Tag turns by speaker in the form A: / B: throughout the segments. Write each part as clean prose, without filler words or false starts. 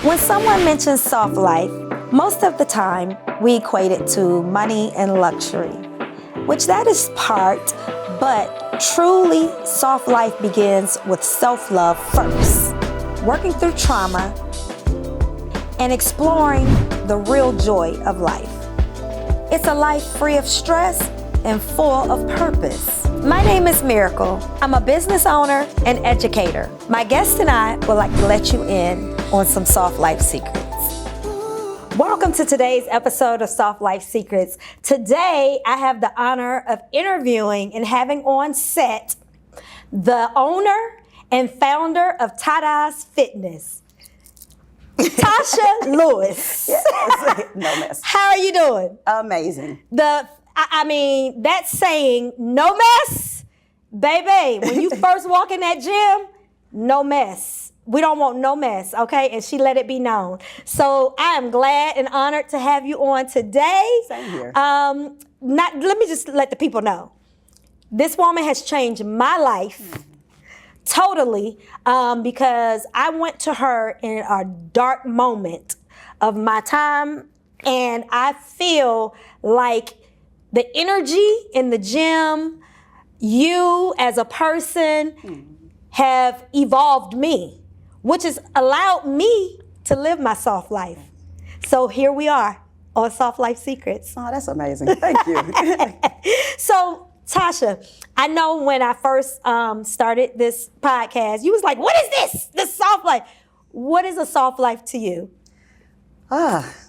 A: When someone mentions soft life, most of the time we equate it to money and luxury, which that is part, but truly soft life begins with self-love first, working through trauma and exploring the real joy of life. It's a life free of stress and full of purpose. My name is Miracle. I'm a business owner and educator. My guest and I would like to let you in on some soft life secrets. Welcome to today's episode of Soft Life Secrets. Today, I have the honor of interviewing and having on set the owner and founder of Tada's Fitness, Tasha Lewis.
B: Yes. No mess.
A: How are you doing?
B: Amazing.
A: That saying, no mess, baby, when you first walk in that gym, no mess. We don't want no mess, okay? And she let it be known. So I am glad and honored to have you on today.
B: Same here.
A: Let me just let the people know. This woman has changed my life totally because I went to her in a dark moment of my time, and I feel like the energy in the gym, you as a person have evolved me, which has allowed me to live my soft life. So here we are on Soft Life Secrets.
B: Oh, that's amazing. Thank you.
A: So, Tasha, I know when I first started this podcast, you was like, what is this? This soft life. What is a soft life to you?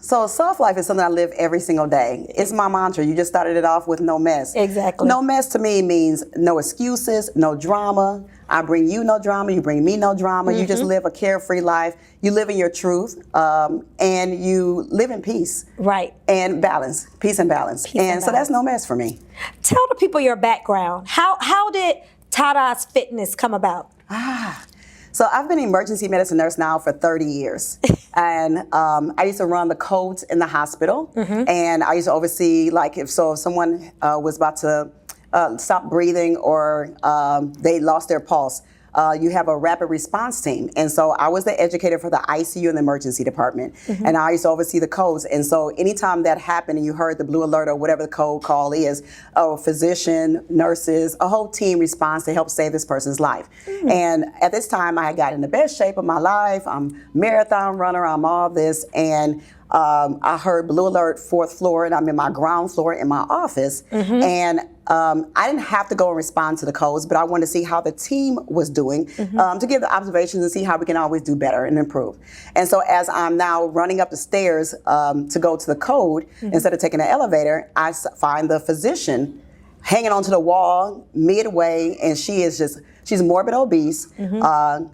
B: So soft life is something I live every single day. It's my mantra. You just started it off with no mess.
A: Exactly.
B: No mess to me means no excuses, no drama. I bring you no drama. You bring me no drama. You just live a carefree life. You live in your truth, and you live in peace.
A: Right.
B: And balance. Peace and balance. So that's no mess for me.
A: Tell the people your background. How did Tada's Fitness come about?
B: So I've been an emergency medicine nurse now for 30 years. And I used to run the codes in the hospital. And I used to oversee, like, if someone was about to stop breathing or they lost their pulse, you have a rapid response team. And so I was the educator for the ICU and the emergency department. And I used to oversee the codes. And so anytime that happened and you heard the blue alert or whatever the code call is, a physician, nurses, a whole team responds to help save this person's life. And at this time, I had got in the best shape of my life. I'm a marathon runner, I'm all this. And I heard blue alert, fourth floor, and I'm in my ground floor in my office. And I didn't have to go and respond to the codes, but I wanted to see how the team was doing to give the observations and see how we can always do better and improve. And so as I'm now running up the stairs to go to the code, instead of taking the elevator, I find the physician hanging onto the wall midway, and she's morbid obese.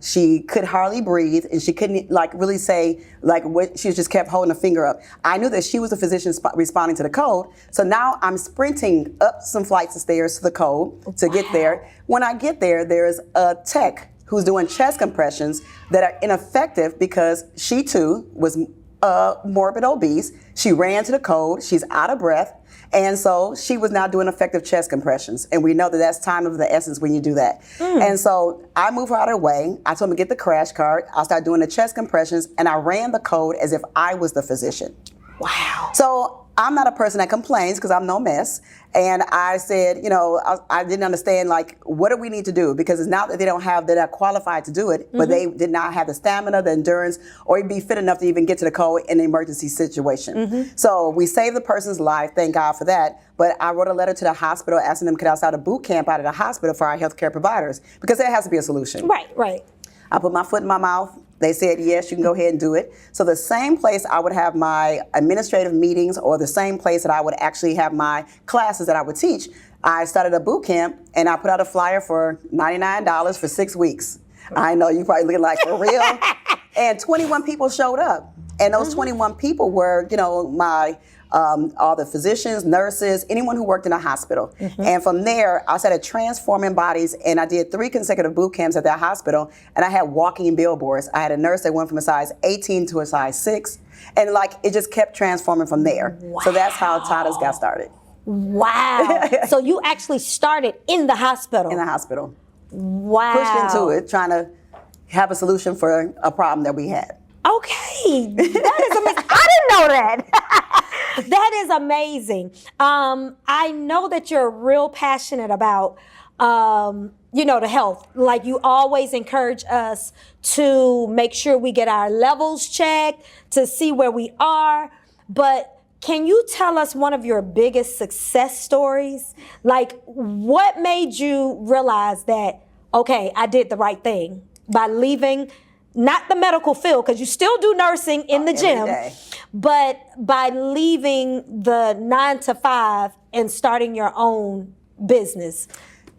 B: She could hardly breathe, and she couldn't really say what. She just kept holding a finger up. I knew that she was a physician responding to the code. So now I'm sprinting up some flights of stairs to the code to get there. When I get there, there's a tech who's doing chest compressions that are ineffective because she too was morbid obese. She ran to the code. She's out of breath. And so she was now doing effective chest compressions. And we know that that's time of the essence when you do that. And so I moved her out of the way. I told him to get the crash cart. I started doing the chest compressions, and I ran the code as if I was the physician.
A: Wow.
B: So I'm not a person that complains because I'm no mess. And I said, I didn't understand, what do we need to do? Because it's not that they're not qualified to do it, but they did not have the stamina, the endurance, or be fit enough to even get to the code in an emergency situation. So we saved the person's life, thank God for that. But I wrote a letter to the hospital asking them could I start a boot camp out of the hospital for our healthcare providers, because there has to be a solution.
A: Right.
B: I put my foot in my mouth. They said, yes, you can go ahead and do it. So the same place I would have my administrative meetings, or the same place that I would actually have my classes that I would teach, I started a boot camp, and I put out a flyer for $99 for 6 weeks. I know you probably looking like, for real? And 21 people showed up. And those 21 people were, my all the physicians, nurses, anyone who worked in a hospital. And from there, I started transforming bodies, and I did 3 consecutive boot camps at that hospital, and I had walking billboards. I had a nurse that went from a size 18 to a size 6, and it just kept transforming from there.
A: Wow.
B: So that's how Tada's got started.
A: Wow. So you actually started in the hospital?
B: In the hospital.
A: Wow.
B: Pushed into it, trying to have a solution for a problem that we had.
A: Okay, that is amazing. I didn't know that. That is amazing. I know that you're real passionate about, the health. Like, you always encourage us to make sure we get our levels checked, to see where we are. But can you tell us one of your biggest success stories? Like, what made you realize that, okay, I did the right thing by leaving, not the medical field, because you still do nursing in the gym, but by leaving the 9 to 5 and starting your own business?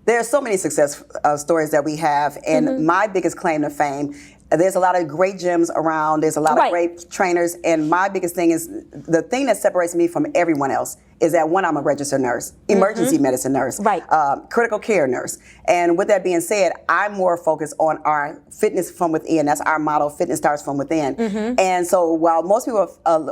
B: There are so many success stories that we have, and my biggest claim to fame, there's a lot of great gyms around, there's a lot of great trainers, and my biggest thing is, the thing that separates me from everyone else is that, one, I'm a registered nurse, emergency medicine nurse, critical care nurse. And with that being said, I'm more focused on our fitness from within. That's our motto, fitness starts from within. And so while most people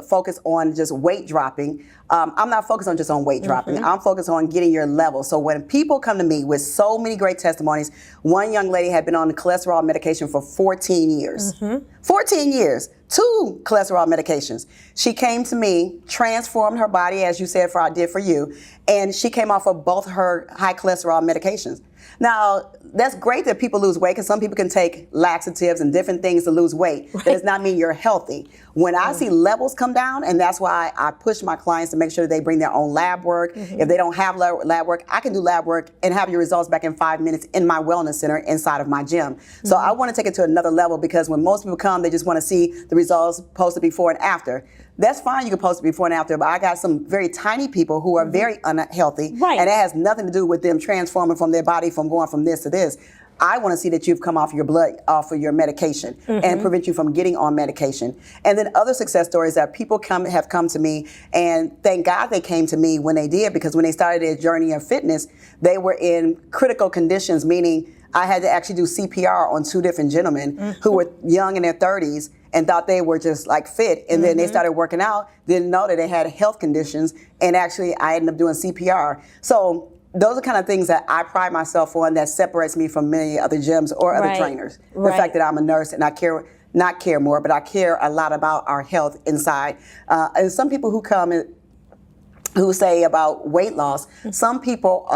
B: focus on just weight dropping, I'm not focused on just on weight dropping. I'm focused on getting your level. So when people come to me with so many great testimonies, one young lady had been on the cholesterol medication for 14 years. 14 years. 2 cholesterol medications. She came to me, transformed her body, as you said, I did for you, and she came off of both her high cholesterol medications. Now, that's great that people lose weight, because some people can take laxatives and different things to lose weight. That does not mean you're healthy. When I see levels come down, and that's why I push my clients to make sure they bring their own lab work. If they don't have lab work, I can do lab work and have your results back in 5 minutes in my wellness center inside of my gym. So I want to take it to another level, because when most people come, they just want to see the results posted before and after. That's fine, you can post it before and after, but I got some very tiny people who are very unhealthy, and it has nothing to do with them transforming from their body from going from this to this. I want to see that you've come off your blood, off of your medication, and prevent you from getting on medication. And then other success stories that people have come to me, and thank God they came to me when they did, because when they started their journey of fitness, they were in critical conditions, meaning I had to actually do CPR on 2 different gentlemen who were young in their 30s and thought they were just like fit. And then they started working out, didn't know that they had health conditions, and actually I ended up doing CPR. So those are kind of things that I pride myself on, that separates me from many other gyms or other trainers. The fact that I'm a nurse and I care more, but I care a lot about our health inside. And some people who come who say about weight loss, some people,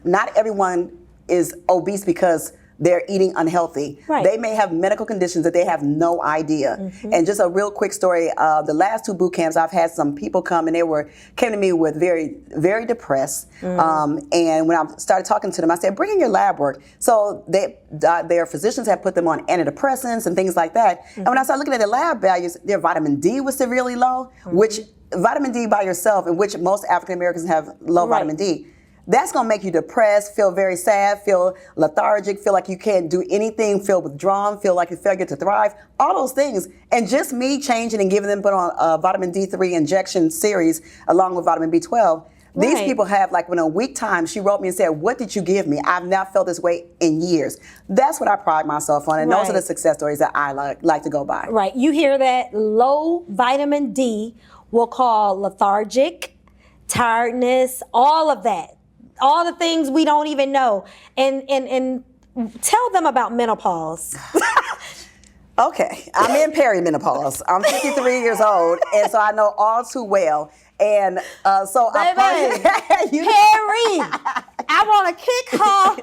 B: not everyone is obese because they're eating unhealthy. They may have medical conditions that they have no idea. And just a real quick story, the last 2 boot camps, I've had some people come and came to me with very, very depressed. And when I started talking to them, I said, bring in your lab work. So their physicians had put them on antidepressants and things like that. And when I started looking at their lab values, their vitamin D was severely low, which vitamin D by yourself, in which most African Americans have low vitamin D. That's going to make you depressed, feel very sad, feel lethargic, feel like you can't do anything, feel withdrawn, feel like a failure to thrive, all those things. And just me changing and giving them put on a vitamin D3 injection series along with vitamin B12. These people have, like, in a week time, she wrote me and said, what did you give me? I've not felt this way in years. That's what I pride myself on. And those are the success stories that I like to go by.
A: You hear that? Low vitamin D will cause lethargic, tiredness, all of that. All the things we don't even know. And tell them about menopause.
B: Okay, I'm in perimenopause. I'm 53 years old, and so I know all too well. And so
A: Baby, Perry, I want to kick her.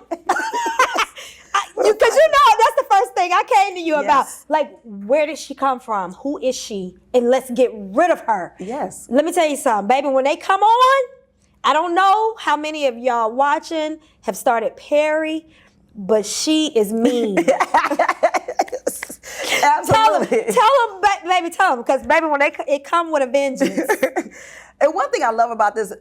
A: Because that's the first thing I came to you about. Like, where did she come from? Who is she? And let's get rid of her. Let me tell you something, baby. When they come on, I don't know how many of y'all watching have started Perry, but she is mean.
B: Absolutely.
A: Tell them, baby, tell them, because baby, when it come with a vengeance.
B: And one thing I love about this,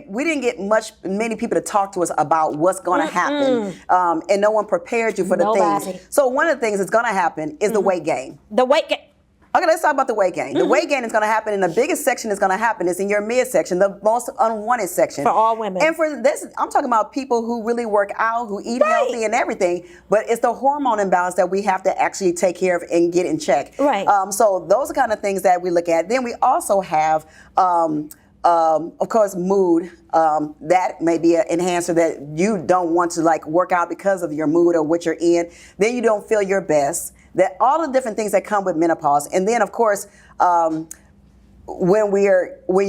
B: we didn't get many people to talk to us about what's going to happen, and no one prepared you for the things. So one of the things that's going to happen is the weight gain.
A: The weight gain.
B: Okay, let's talk about the weight gain. The weight gain is going to happen, and the biggest section is going to happen is in your midsection, the most unwanted section.
A: For all women.
B: And for this, I'm talking about people who really work out, who eat healthy and everything, but it's the hormone imbalance that we have to actually take care of and get in check. So those are kind of things that we look at. Then we also have, of course, mood. That may be an enhancer that you don't want to work out because of your mood or what you're in. Then you don't feel your best. that all the different things that come with menopause. And then, of course, when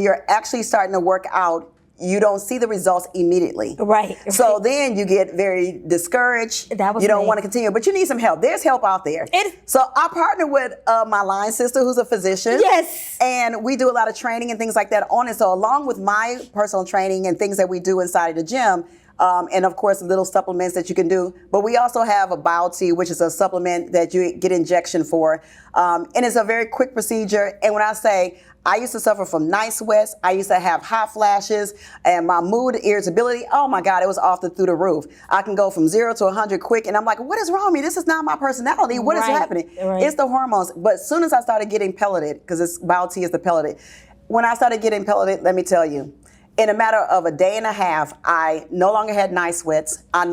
B: you're actually starting to work out, you don't see the results immediately.
A: Right.
B: So then you get very discouraged. You don't want to continue, but you need some help. There's help out there. So I partner with my line sister, who's a physician.
A: Yes.
B: And we do a lot of training and things like that on it. So along with my personal training and things that we do inside of the gym, and of course, little supplements that you can do. But we also have a BioT, which is a supplement that you get injection for. And it's a very quick procedure. And when I say, I used to suffer from night sweats. I used to have hot flashes and my mood, irritability. Oh my God, it was through the roof. I can go from 0 to 100 quick. And I'm like, what is wrong with me? This is not my personality. What is happening? It's the hormones. But as soon as I started getting pelleted, because BioT is the pelleted, when I started getting pelleted, let me tell you, in a matter of a day and a half, I no longer had night sweats. I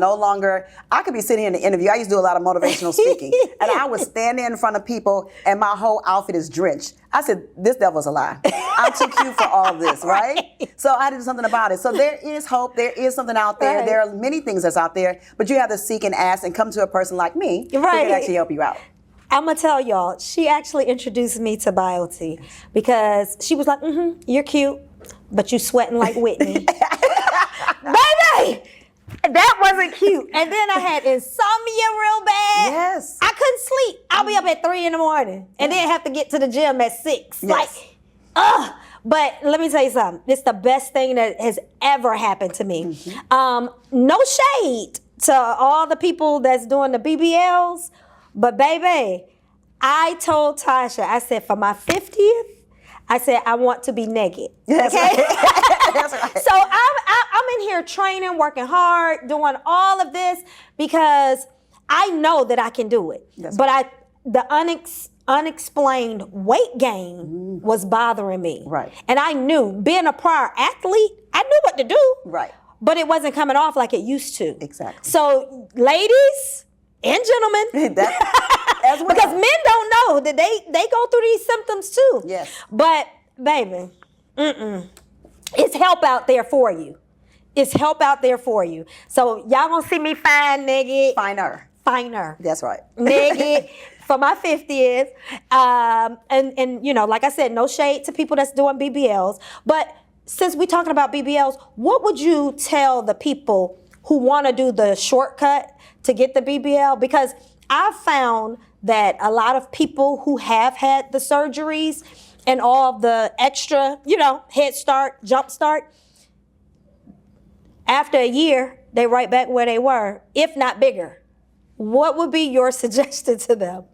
B: could be sitting in an interview. I used to do a lot of motivational speaking. And I was standing in front of people and my whole outfit is drenched. I said, this devil's a lie. I'm too cute for all this, right? So I had to do something about it. So there is hope. There is something out there. Right. There are many things that's out there, but you have to seek and ask and come to a person like me who can actually help you out.
A: I'm going to tell y'all, she actually introduced me to BioT because she was like, you're cute, but you sweating like Whitney. Baby, that wasn't cute. And then I had insomnia real bad.
B: Yes.
A: I couldn't sleep. I'll be up at 3 a.m. and then have to get to the gym at 6.
B: Yes.
A: Like, ugh. But let me tell you something. It's the best thing that has ever happened to me. No shade to all the people that's doing the BBLs, but baby, I told Tasha, I said, for my 50th, I said, I want to be naked.
B: That's
A: okay?
B: Right. That's right.
A: So I'm in here training, working hard, doing all of this because I know that I can do it.
B: That's
A: but right. The unexplained weight gain was bothering me.
B: Right.
A: And I knew, being a prior athlete, I knew what to do.
B: Right.
A: But it wasn't coming off like it used to.
B: Exactly.
A: So ladies and gentlemen, because men don't know that they go through these symptoms too.
B: Yes.
A: But baby, it's help out there for you. It's help out there for you. So y'all gonna see me naked. Finer.
B: That's right.
A: Naked for my 50th. And you know, like I said, no shade to people that's doing BBLs. But since we're talking about BBLs, what would you tell the people who want to do the shortcut to get the BBL? Because I've found that a lot of people who have had the surgeries and all of the extra, head start, jump start, after a year, they right back where they were, if not bigger. What would be your suggestion to them?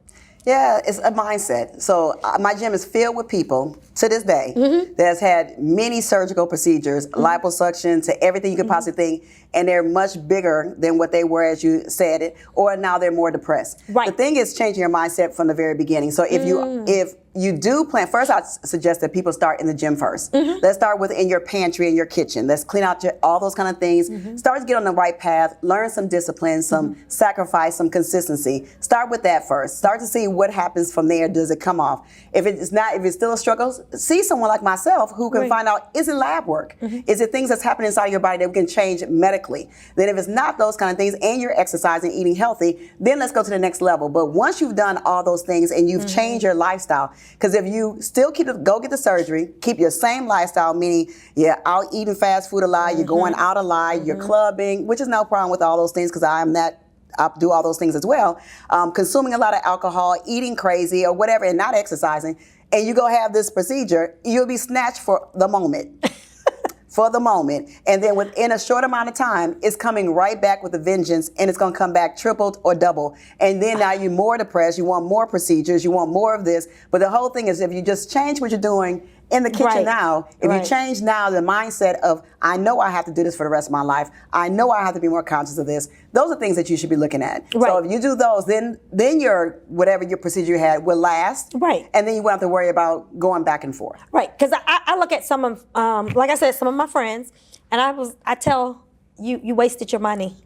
B: Yeah, it's a mindset. So my gym is filled with people to this day that has had many surgical procedures, liposuction to everything you could possibly think, and they're much bigger than what they were as you said it, or now they're more depressed.
A: Right.
B: The thing is changing your mindset from the very beginning. So if you do plan, first I suggest that people start in the gym first. Let's start in your pantry and your kitchen. Let's clean out all those kind of things. Start to get on the right path, learn some discipline, some sacrifice, some consistency. Start with that first. Start to see what happens from there. Does it come off? If it's still a struggle, see someone like myself who can find out, is it lab work? Is it things that's happening inside your body that we can change medically? Then if it's not those kind of things and you're exercising, eating healthy, then let's go to the next level. But once you've done all those things and you've changed your lifestyle, because if you still go get the surgery, keep your same lifestyle, meaning you're out eating fast food a lot, you're going out a lot, you're clubbing, which is no problem with all those things because I do all those things as well. Consuming a lot of alcohol, eating crazy or whatever, and not exercising, and you go have this procedure, you'll be snatched for the moment. And then within a short amount of time, it's coming right back with a vengeance, and it's going to come back tripled or double. And then now you're more depressed, you want more procedures, you want more of this. But the whole thing is if you just change what you're doing in the kitchen now, if you change now the mindset of, I know I have to do this for the rest of my life, I know I have to be more conscious of this, those are things that you should be looking at. So if you do those, then whatever your procedure you had will last. And then you won't have to worry about going back and forth.
A: Because I look at some of, like I said, some of my friends, and I tell you wasted your money.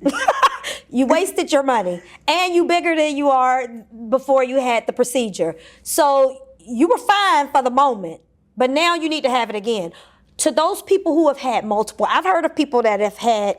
A: You wasted your money. And you bigger than you are before you had the procedure. So you were fine for the moment. But now you need to have it again. To those people who have had multiple, I've heard of people that have had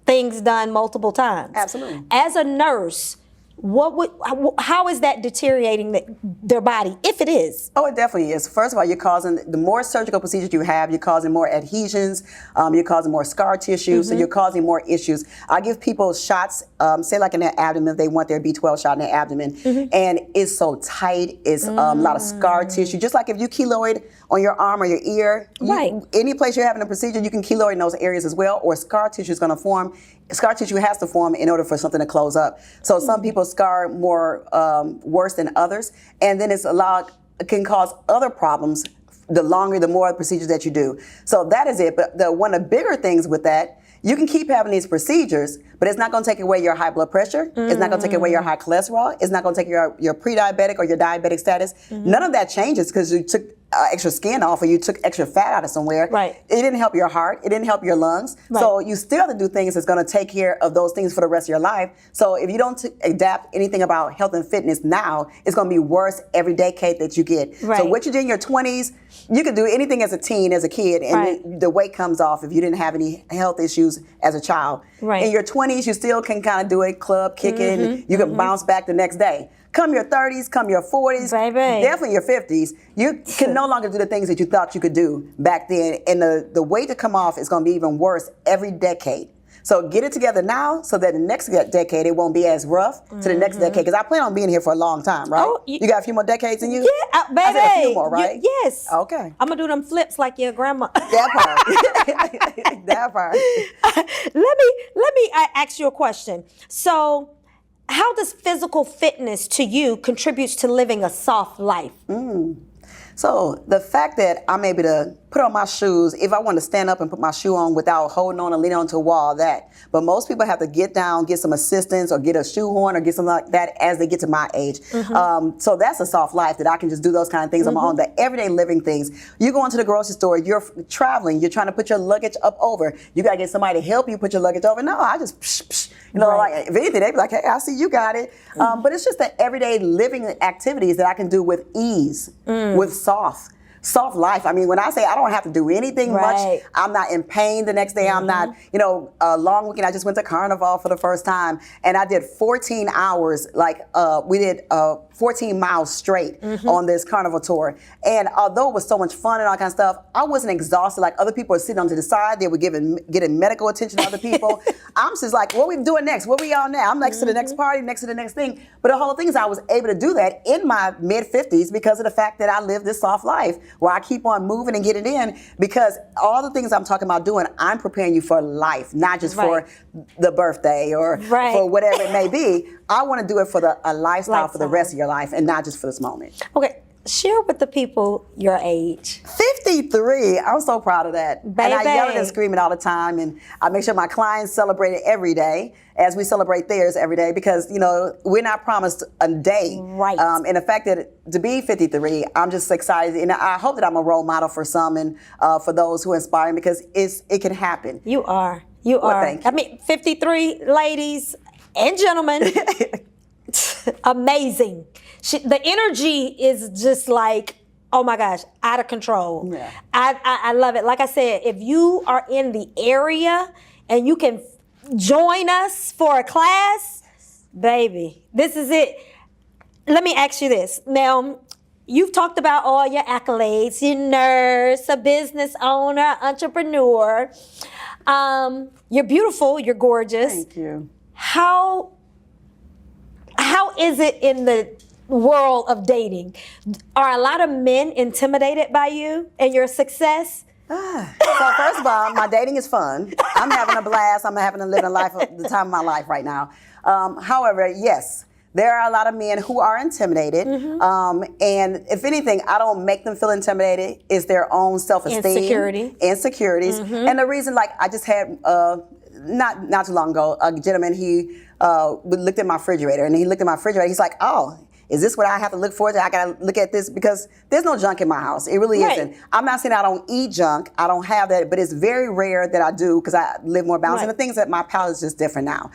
A: things done multiple times.
B: Absolutely.
A: As a nurse, how is that deteriorating their body, if it is?
B: Oh, it definitely is. First of all, you're causing, the more surgical procedures you have, you're causing more adhesions, you're causing more scar tissue, so you're causing more issues. I give people shots, say like in their abdomen, if they want their B12 shot in their abdomen, and it's so tight, it's a lot of scar tissue. Just like if you keloid on your arm or your ear, any place you're having a procedure, you can keloid in those areas as well, or scar tissue is going to form. Scar tissue has to form in order for something to close up. So some people scar more worse than others, and then it can cause other problems the more procedures that you do. So that is it. But one of the bigger things with that, you can keep having these procedures, but it's not going to take away your high blood pressure. It's not going to take away your high cholesterol. It's not going to take your pre-diabetic or your diabetic status. None of that changes because you took extra skin off or you took extra fat out of somewhere.
A: Right.
B: It didn't help your heart. It didn't help your lungs.
A: Right.
B: So you still have to do things that's going to take care of those things for the rest of your life. So if you don't adapt anything about health and fitness now, it's going to be worse every decade that you get.
A: Right.
B: So what you did in your 20s, you could do anything as a teen, as a kid, and the weight comes off if you didn't have any health issues as a child.
A: Right.
B: In your 20s, you still can kind of do it, club, kick it, and you can bounce back the next day. Come your 30s, come your 40s, definitely your 50s, you can no longer do the things that you thought you could do back then. And the weight to come off is going to be even worse every decade. So get it together now so that the next decade it won't be as rough to the next decade. Because I plan on being here for a long time, right?
A: Oh,
B: you got a few more decades in you?
A: Yeah, baby.
B: I said a few more, right?
A: Yes.
B: Okay.
A: I'm going to do them flips like your grandma.
B: That part. That part.
A: Let me ask you a question. So, how does physical fitness to you contributes to living a soft life?
B: So the fact that I'm able to put on my shoes, if I want to stand up and put my shoe on without holding on and leaning onto a wall, that. But most people have to get down, get some assistance, or get a shoehorn, or get something like that as they get to my age. So that's a soft life that I can just do those kind of things on my own, the everyday living things. You go into the grocery store, you're traveling, you're trying to put your luggage up over. You got to get somebody to help you put your luggage over. No, I just, you know, like if anything, they'd be like, hey, I see you got it. But it's just the everyday living activities that I can do with ease, with soft life. I mean, when I say I don't have to do anything much, I'm not in pain the next day. I'm not, a long weekend. I just went to Carnival for the first time and I did 14 hours, we did 14 miles straight on this Carnival tour. And although it was so much fun and all kind of stuff, I wasn't exhausted like other people were sitting on to the side. They were getting medical attention to other people. I'm just like, what we doing next? Where we on now? I'm next to the next party, next to the next thing. But the whole thing is I was able to do that in my mid-50s because of the fact that I live this soft life where I keep on moving and getting in, because all the things I'm talking about doing, I'm preparing you for life, not just for the birthday or for whatever it may be. I want to do it for a lifestyle for the rest of your life and not just for this moment.
A: Okay. Share with the people your age.
B: 53. I'm so proud of that.
A: Baby.
B: And I yell and scream it all the time. And I make sure my clients celebrate it every day as we celebrate theirs every day because, we're not promised a day.
A: Right.
B: And the fact that to be 53, I'm just excited. And I hope that I'm a role model for some and for those who inspire me because it can happen.
A: You are. You are.
B: Thank you.
A: I mean, 53 ladies and gentlemen. Amazing. The energy is just like, oh my gosh, out of control.
B: Yeah.
A: I love it. Like I said, if you are in the area and you can join us for a class, baby, this is it. Let me ask you this. Now, you've talked about all your accolades. You're a nurse, a business owner, entrepreneur. You're beautiful. You're gorgeous.
B: Thank you.
A: How is it in the world of dating? Are a lot of men intimidated by you and your success?
B: So first of all, my dating is fun. I'm having a blast. I'm having a living life, the time of my life right now. However, yes, there are a lot of men who are intimidated. And if anything, I don't make them feel intimidated. It's their own self-esteem. Insecurities. And the reason, I just had, not too long ago, a gentleman, he looked at my refrigerator and he looked at my refrigerator. He's like, oh, is this what I have to look forward to? I got to look at this because there's no junk in my house. It really isn't. I'm not saying I don't eat junk. I don't have that, but it's very rare that I do because I live more balanced. And the things that my palate is just different now.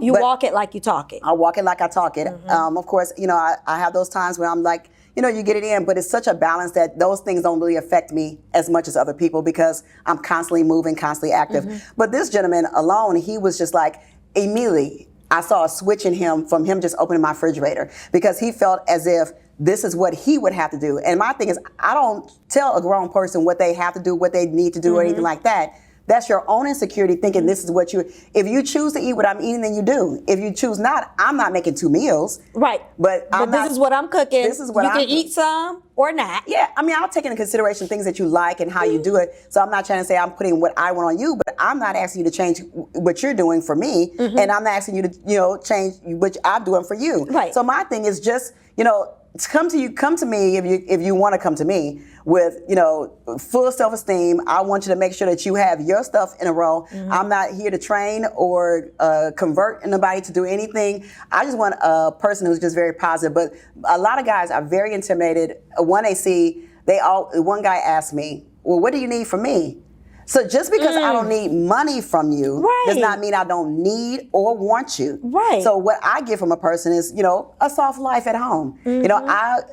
A: You walk it like you talk it.
B: I walk it like I talk it. Of course, I have those times where I'm like, you get it in, but it's such a balance that those things don't really affect me as much as other people because I'm constantly moving, constantly active. But this gentleman alone, he was just like, immediately, I saw a switch in him from him just opening my refrigerator, because he felt as if this is what he would have to do. And my thing is, I don't tell a grown person what they have to do, what they need to do, or anything like that. That's your own insecurity, thinking this is what if you choose to eat what I'm eating, then you do. If you choose not, I'm not making 2 meals.
A: Right.
B: But
A: this is what I'm cooking.
B: This is what
A: you can eat some or not.
B: Yeah, I mean, I'll take into consideration things that you like and how you do it. So I'm not trying to say I'm putting what I want on you, but I'm not asking you to change what you're doing for me, and I'm not asking you to, change what I'm doing for you.
A: Right.
B: So my thing is just, come to me if you want to come to me with, full self-esteem. I want you to make sure that you have your stuff in a row. I'm not here to train or convert anybody to do anything. I just want a person who's just very positive. But a lot of guys are very intimidated. One guy asked me, well, what do you need from me? So just because I don't need money from you does not mean I don't need or want you.
A: Right.
B: So what I get from a person is, a soft life at home.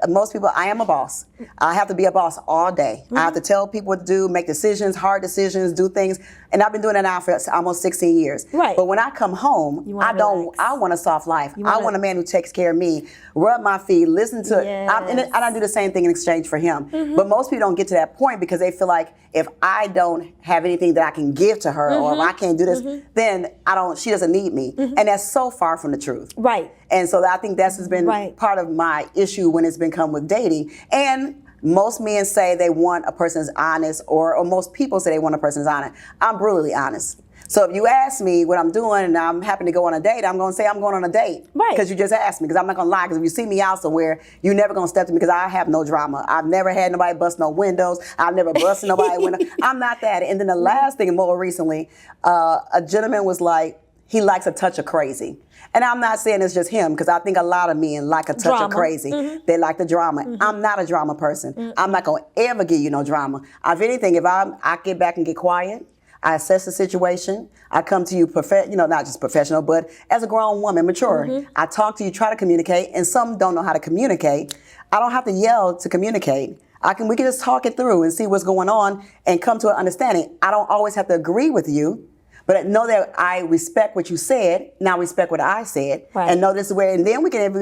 B: Most people, I am a boss. I have to be a boss all day. I have to tell people what to do, make decisions, hard decisions, do things. And I've been doing that now for almost 16 years.
A: Right.
B: But when I come home, I want a soft life. I want a man who takes care of me, rub my feet, listen to
A: Yes.
B: and I do the same thing in exchange for him. But most people don't get to that point because they feel like if I don't have anything that I can give to her, or if I can't do this, then she doesn't need me. And that's so far from the truth.
A: Right.
B: And so I think that's has been part of my issue when it's been come with dating. And most men say they want a person who's honest, or most people say they want a person who's honest. I'm brutally honest. So if you ask me what I'm doing and I'm happy to go on a date, I'm going to say I'm going on a date.
A: Right.
B: Because you just asked me. Because I'm not going to lie. Because if you see me out somewhere, you're never going to step to me because I have no drama. I've never had nobody bust no windows. I've never busted nobody's window. I'm not that. And then the last thing, more recently, a gentleman was like, he likes a touch of crazy. And I'm not saying it's just him, because I think a lot of men like a touch of crazy. They like the drama. I'm not a drama person. I'm not going to ever give you no drama. If anything, if I get back and get quiet, I assess the situation. I come to you, not just professional, but as a grown woman, mature. I talk to you, try to communicate, and some don't know how to communicate. I don't have to yell to communicate. We can just talk it through and see what's going on and come to an understanding. I don't always have to agree with you, but know that I respect what you said. Now respect what I said, and know this is where. And then we can,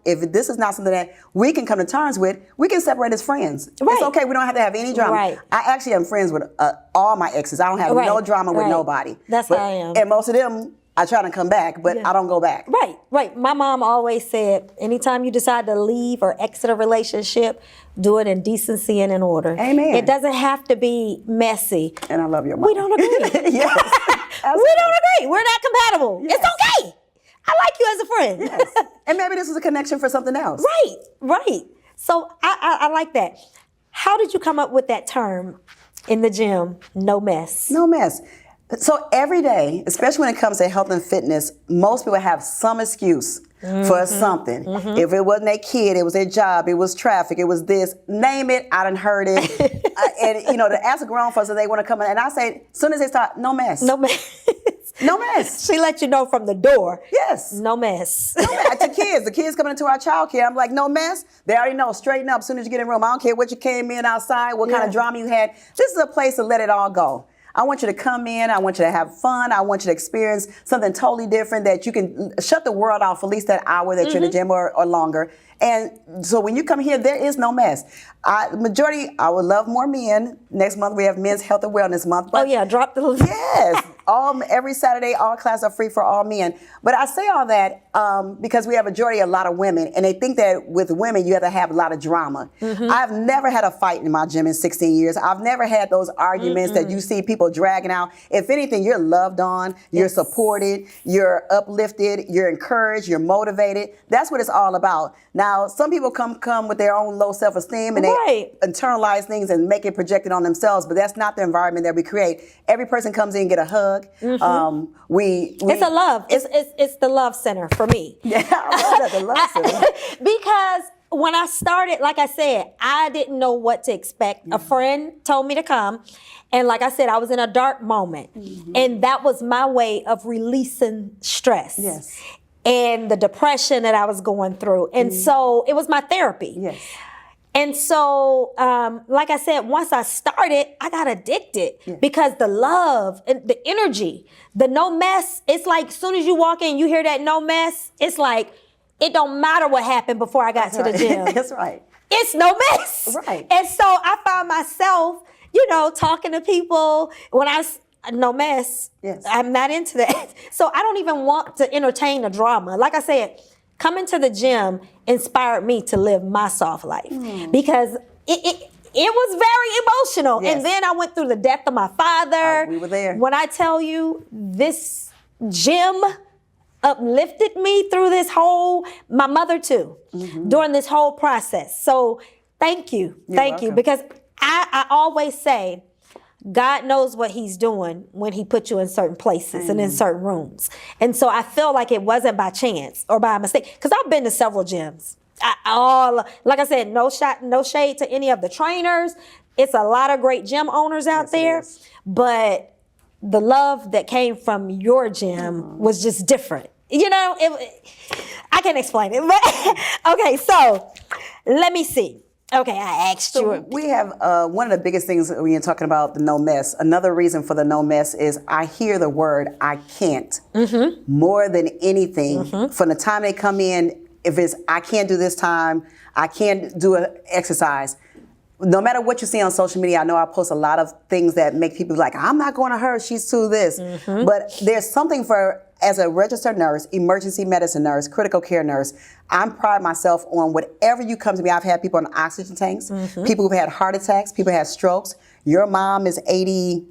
B: if this is not something that we can come to terms with, we can separate as friends. Right. It's okay. We don't have to have any drama.
A: Right.
B: I actually am friends with all my exes. I don't have no drama with nobody.
A: That's how I am.
B: And most of them, I try to come back, but I don't go back.
A: Right. My mom always said, anytime you decide to leave or exit a relationship, do it in decency and in order.
B: Amen.
A: It doesn't have to be messy.
B: And I love your mom.
A: We don't agree.
B: Yes.
A: We don't agree. We're not compatible. Yes. It's okay. I like you as a friend.
B: Yes. And maybe this is a connection for something else.
A: Right. So I like that. How did you come up with that term in the gym, no mess?
B: No mess. So every day, especially when it comes to health and fitness, most people have some excuse for something. If it wasn't their kid, it was their job, it was traffic, it was this, name it, I done heard it. And to ask a grown folks if they want to come in, and I say, as soon as they start, no mess.
A: No mess.
B: No mess.
A: She let you know from the door.
B: Yes.
A: No mess.
B: No mess. The kids coming into our child care, I'm like, no mess. They already know, straighten up as soon as you get in the room. I don't care what you came in outside, what kind of drama you had. This is a place to let it all go. I want you to come in. I want you to have fun. I want you to experience something totally different, that you can shut the world off for at least that hour that you're in the gym or longer. And so when you come here, there is no mess. I would love more men. Next month we have Men's Health and Wellness Month. But
A: drop the...
B: Yes. Every Saturday, all classes are free for all men. But I say all that because we have a lot of women, and they think that with women you have to have a lot of drama. I've never had a fight in my gym in 16 years. I've never had those arguments that you see people dragging out. If anything, you're loved on, you're supported, you're uplifted, you're encouraged, you're motivated. That's what it's all about. Now, some people come with their own low self-esteem and they internalize things and make it projected on themselves, but that's not the environment that we create. Every person comes in and get a hug. It's
A: a love. It's the love center for me.
B: Yeah, I love that, the love center.
A: Because when I started, like I said, I didn't know what to expect. A friend told me to come. And like I said, I was in a dark moment. And that was my way of releasing stress.
B: Yes.
A: And the depression that I was going through. And so it was my therapy.
B: Yes.
A: And so, like I said, once I started, I got addicted because the love and the energy, the no mess, it's like as soon as you walk in, you hear that no mess, it's like, it don't matter what happened before I got to the gym.
B: That's right.
A: It's no mess.
B: Right.
A: And so I found myself, talking to people when no mess.
B: Yes.
A: I'm not into that. So I don't even want to entertain the drama. Like I said, coming to the gym inspired me to live my soft life because it was very emotional.
B: Yes.
A: And then I went through the death of my father.
B: We were there.
A: When I tell you this gym uplifted me through my mother too, during this whole process. So thank you. Thank you. Because I always say, God knows what he's doing when he put you in certain places and in certain rooms. And so I feel like it wasn't by chance or by mistake. Because I've been to several gyms. Like I said, no shade to any of the trainers. It's a lot of great gym owners out there. But the love that came from your gym was just different. I can't explain it. But okay, so let me see. Okay, I asked you.
B: We have one of the biggest things when you're talking about the no mess. Another reason for the no mess is I hear the word I can't more than anything. From the time they come in, if it's I can't do this time, I can't do an exercise. No matter what you see on social media, I know I post a lot of things that make people like, I'm not going to her, she's too this. But there's something as a registered nurse, emergency medicine nurse, critical care nurse, I pride myself on whatever you come to me. I've had people on oxygen tanks, people who've had heart attacks, people who had strokes. Your mom is 87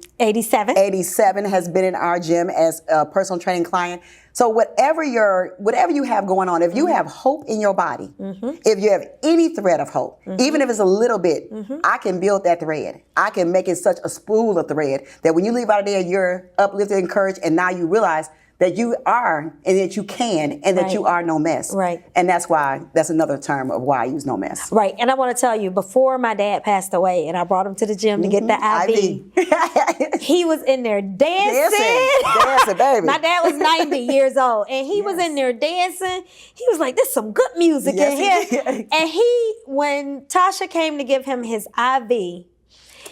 B: has been in our gym as a personal training client. So whatever you have going on, if you have hope in your body, if you have any thread of hope, even if it's a little bit, I can build that thread. I can make it such a spool of thread that when you leave out of there, you're uplifted, encouraged, and now you realize that you are and that you can and that you are no mess.
A: Right.
B: And that's another term of why I use no mess.
A: Right. And I want to tell you, before my dad passed away and I brought him to the gym to get the IV, he was in there dancing,
B: baby.
A: My dad was 90 years old and he was in there dancing. He was like, there's some good music in here. And when Tasha came to give him his IV,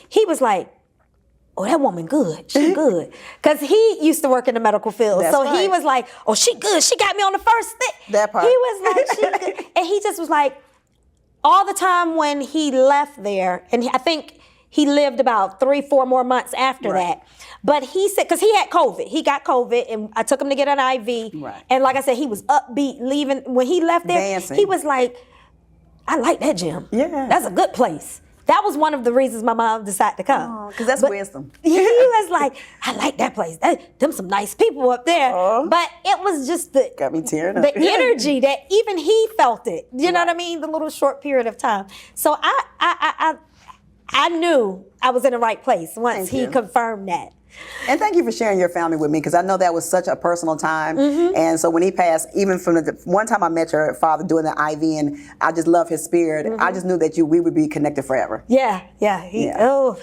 A: he was like, oh, that woman good. She good. Because he used to work in the medical field. He was like, oh, she good. She got me on the first thing.
B: That part.
A: He was like, she good. And he just was like, all the time when he left there, and I think he lived about 3-4 more months after that. But he said, because he had COVID. He got COVID, and I took him to get an IV.
B: Right.
A: And like I said, he was upbeat leaving. When he left there,
B: dancing.
A: He was like, I like that gym.
B: Yeah.
A: That's a good place. That was one of the reasons my mom decided to come.
B: Because that's wisdom.
A: He was like, I like that place. Them some nice people up there. But it was just
B: got me tearing up.
A: The energy that even he felt it. You know what I mean? The little short period of time. So I knew I was in the right place once he confirmed that.
B: And thank you for sharing your family with me, because I know that was such a personal time. And so when he passed, even from the one time I met your father doing the IV, and I just love his spirit, I just knew that we would be connected forever.
A: Yeah. Oh,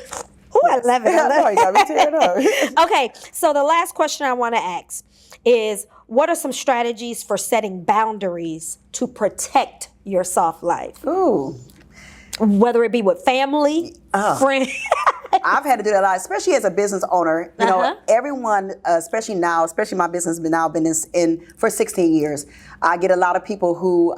A: I love it.
B: I know, you got me tearing up.
A: Okay, so the last question I want to ask is, what are some strategies for setting boundaries to protect your soft life?
B: Ooh.
A: Whether it be with family, friends.
B: I've had to do that a lot, especially as a business owner. You know, everyone, especially my business has now been in for 16 years. I get a lot of people who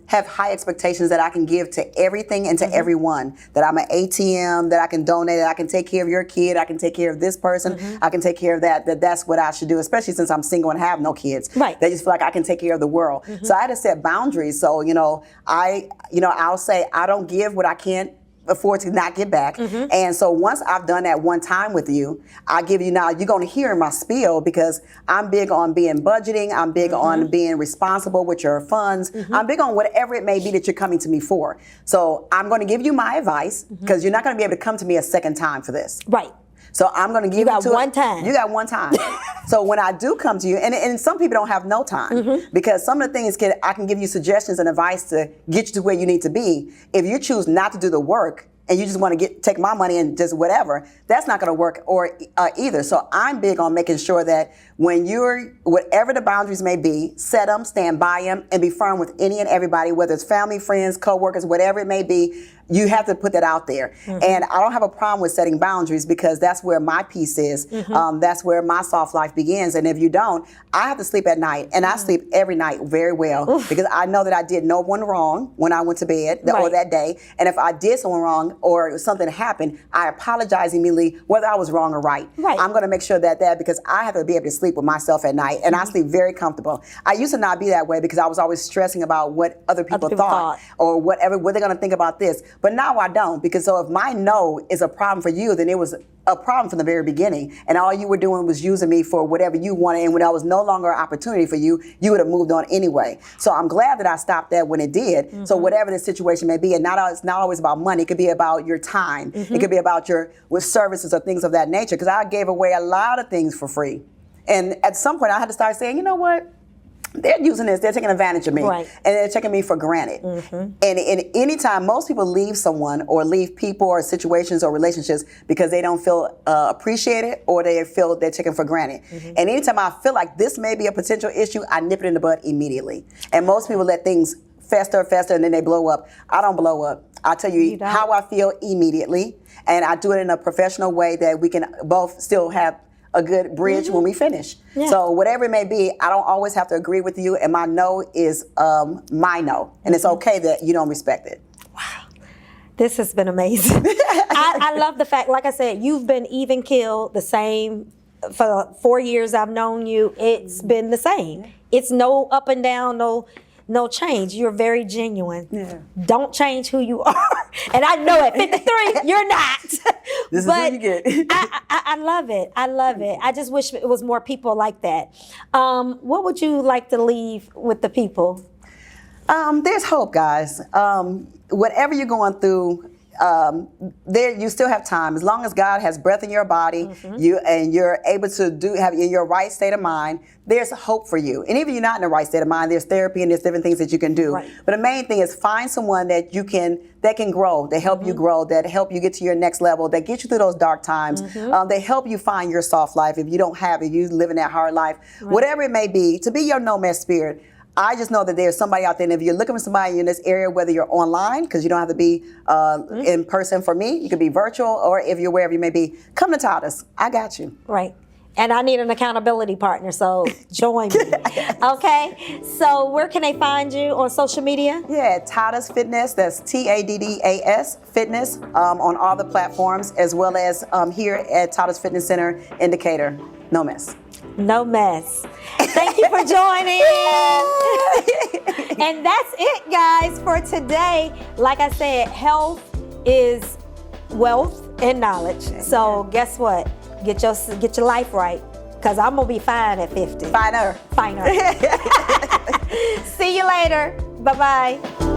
B: have high expectations that I can give to everything and to everyone. That I'm an ATM, that I can donate, that I can take care of your kid, I can take care of this person, I can take care of that. That's what I should do, especially since I'm single and have no kids. Right. They just feel like I can take care of the world. So I had to set boundaries. So, I'll say I don't give what I can't afford to not get back. And so once I've done that one time with you, I give you now, you're going to hear my spiel, because I'm big on being budgeting. I'm big on being responsible with your funds. I'm big on whatever it may be that you're coming to me for. So I'm going to give you my advice, because you're not going to be able to come to me a second time for this.
A: Right.
B: So I'm going to give you
A: one time.
B: You got one time. So when I do come to you, and some people don't have no time, because some of the things I can give you suggestions and advice to get you to where you need to be. If you choose not to do the work and you just want to take my money and just whatever, that's not going to work either. So I'm big on making sure that when whatever the boundaries may be, set them, stand by them, and be firm with any and everybody, whether it's family, friends, coworkers, whatever it may be. you have to put that out there. And I don't have a problem with setting boundaries because that's where my peace is. That's where my soft life begins. And if you don't, I have to sleep at night. And I sleep every night very well because I know that I did no one wrong when I went to bed or that day. And if I did someone wrong or something happened, I apologize immediately, whether I was wrong or right. I'm going to make sure that because I have to be able to sleep with myself at night. And I sleep very comfortable. I used to not be that way because I was always stressing about what other people thought or what they're going to think about this. But now I don't, because so if my no is a problem for you, then it was a problem from the very beginning. And all you were doing was using me for whatever you wanted. And when that was no longer an opportunity for you, you would have moved on anyway. So I'm glad that I stopped that when it did. So whatever the situation may be, and it's not always about money. It could be about your time. It could be about with services or things of that nature. Because I gave away a lot of things for free. And at some point I had to start saying, you know what? They're using this, they're taking advantage of me, and they're taking me for granted. And anytime most people leave someone or leave people or situations or relationships because they don't feel appreciated or they feel they're taken for granted. And anytime I feel like this may be a potential issue, I nip it in the bud immediately. And most people let things fester, and then they blow up. I don't blow up. I'll tell you how I feel immediately, and I do it in a professional way that we can both still have a good bridge when we finish. So whatever it may be, I don't always have to agree with you, and my no is my no, and it's okay that you don't respect it.
A: Wow, this has been amazing. I love the fact, like I said, you've been even killed the same for the 4 years I've known you. It's been the same. It's no up and down, no change. You're very genuine. Don't change who you are. And I know at 53, you're not.
B: This is what you get.
A: I love it. I love it. I just wish it was more people like that. What would you like to leave with the people?
B: There's hope, guys. Whatever you're going through, you still have time. As long as God has breath in your body, you're able to have in your right state of mind, there's hope for you. And even if you're not in the right state of mind, there's therapy and there's different things that you can do. But the main thing is find someone that can grow, that help you grow, that help you get to your next level, that get you through those dark times. They help you find your soft life if you don't have it, you living that hard life. Whatever it may be, to be your nomad spirit. I just know that there's somebody out there, and if you're looking for somebody in this area, whether you're online, because you don't have to be in person for me, you could be virtual, or if you're wherever you may be, come to Tadas. I got you.
A: Right. And I need an accountability partner, so join me. Okay? So where can they find you on social media?
B: Yeah, Tadas Fitness. That's TADDAS Fitness on all the platforms, as well as here at Tadas Fitness Center in Decatur. No mess.
A: No mess. Thank you for joining. And that's it, guys, for today. Like I said, health is wealth and knowledge. So guess what? Get your life right, because I'm going to be fine at 50.
B: Finer.
A: See you later. Bye-bye.